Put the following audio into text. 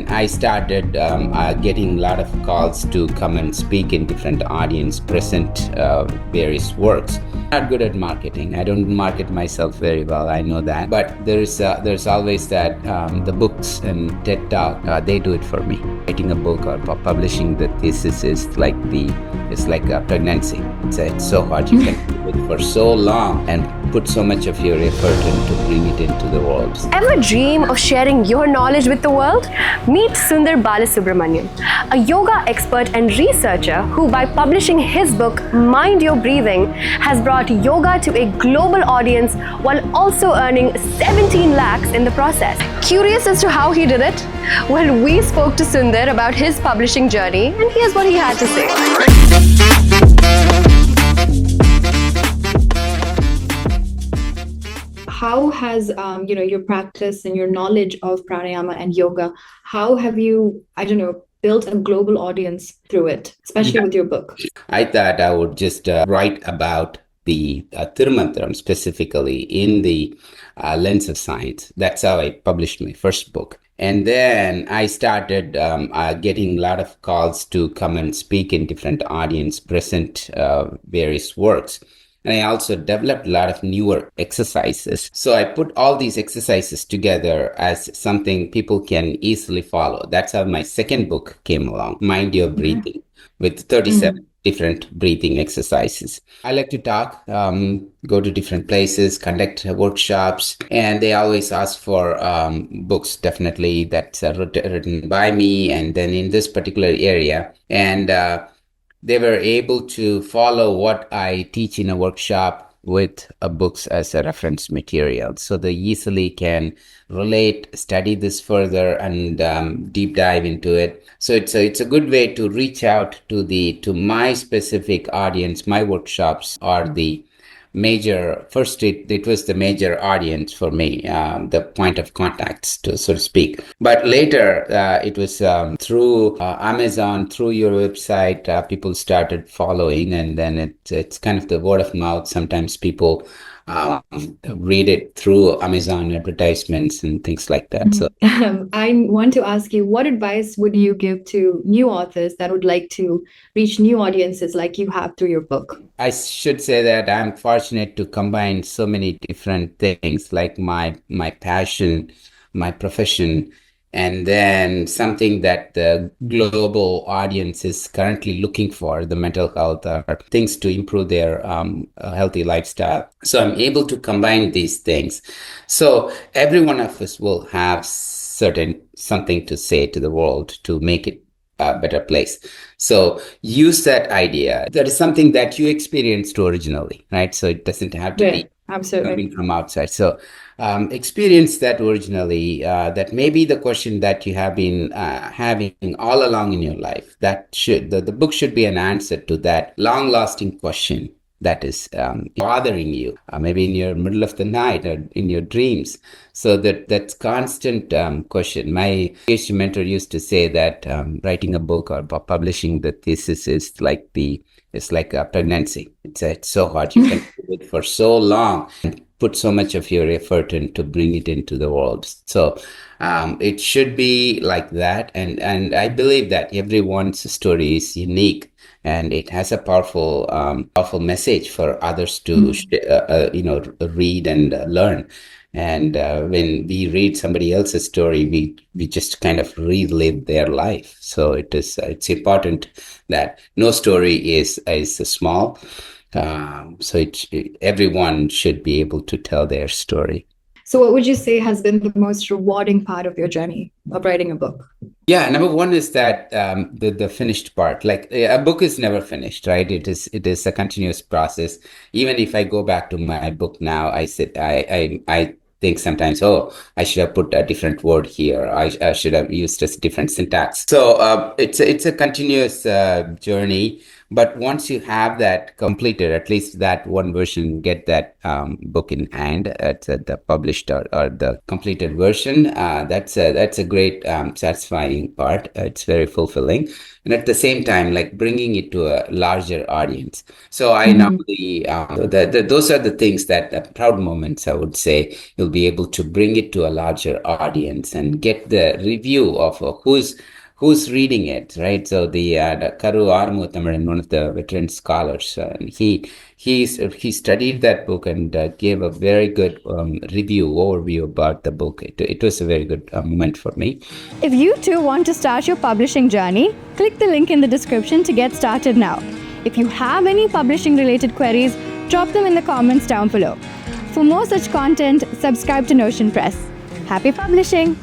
I started getting a lot of calls to come and speak in different audience, present various works. Not good at marketing. I don't market myself very well. I know that, but there's always that the books and TED Talk. They do it for me. Writing a book or publishing the thesis is like a pregnancy. It's so hard. You can do it for so long and put so much of your effort in to bring it into the world. Ever dream of sharing your knowledge with the world? Meet Sundar Balasubramanian, a yoga expert and researcher who, by publishing his book Mind Your Breathing, has brought yoga to a global audience while also earning 17 lakhs in the process. Curious as to how he did it? Well, we spoke to Sundar about his publishing journey, and here's what he had to say. How has your practice and your knowledge of pranayama and yoga, how have you, built a global audience through it, especially with your book? I thought I would just write about the Tirumantram specifically in the lens of science. That's how I published my first book. And then I started getting a lot of calls to come and speak in different audience, present various works. And I also developed a lot of newer exercises. So I put all these exercises together as something people can easily follow. That's how my second book came along, Mind Your Breathing, with 37 different breathing exercises. I like to talk, go to different places, conduct workshops, and they always ask for books, definitely, that's written by me, and then in this particular area. And they were able to follow what I teach in a workshop with books as a reference material. So they easily can relate, study this further, and deep dive into it. So it's a good way to reach out to my specific audience. My workshops are the major, first it was the major audience for me, the point of contacts, so to speak. But later it was through Amazon, through your website, people started following, and then it's kind of the word of mouth. Sometimes people read it through Amazon advertisements and things like that. So I want to ask you, what advice would you give to new authors that would like to reach new audiences like you have through your book? I should say that I'm fortunate to combine so many different things, like my passion, my profession, and then something that the global audience is currently looking for, the mental health, or things to improve their healthy lifestyle. So I'm able to combine these things. So every one of us will have something to say to the world to make it a better place. So use that idea. That is something that you experienced originally, right? So it doesn't have to be absolutely coming from outside. So experience that originally. That may be the question that you have been having all along in your life. That the book should be an answer to that long-lasting question that is bothering you, maybe in your middle of the night or in your dreams. So that's constant question. My PhD mentor used to say that writing a book or publishing the thesis is like a pregnancy. It's so hard. You can do it for so long and put so much of your effort in to bring it into the world. So it should be like that. And I believe that everyone's story is unique. And it has a powerful message for others to, read and learn. And when we read somebody else's story, we just kind of relive their life. So it's important that no story is small. So everyone should be able to tell their story. So what would you say has been the most rewarding part of your journey of writing a book? Yeah, number one is that the finished part. Like a book is never finished, right? It is a continuous process. Even if I go back to my book now, I think sometimes, I should have put a different word here. I should have used a different syntax. So it's a continuous journey. But once you have that completed, at least that one version, get that book in hand, the published or the completed version, that's a great satisfying part. It's very fulfilling, and at the same time, like bringing it to a larger audience. So I know those are the things that proud moments, I would say. You'll be able to bring it to a larger audience and get the review of who's reading it, right? So the Karu Armutamaran, one of the veteran scholars, he studied that book and gave a very good overview about the book. It was a very good moment for me. If you too want to start your publishing journey, click the link in the description to get started now. If you have any publishing related queries, drop them in the comments down below. For more such content, subscribe to Notion Press. Happy publishing!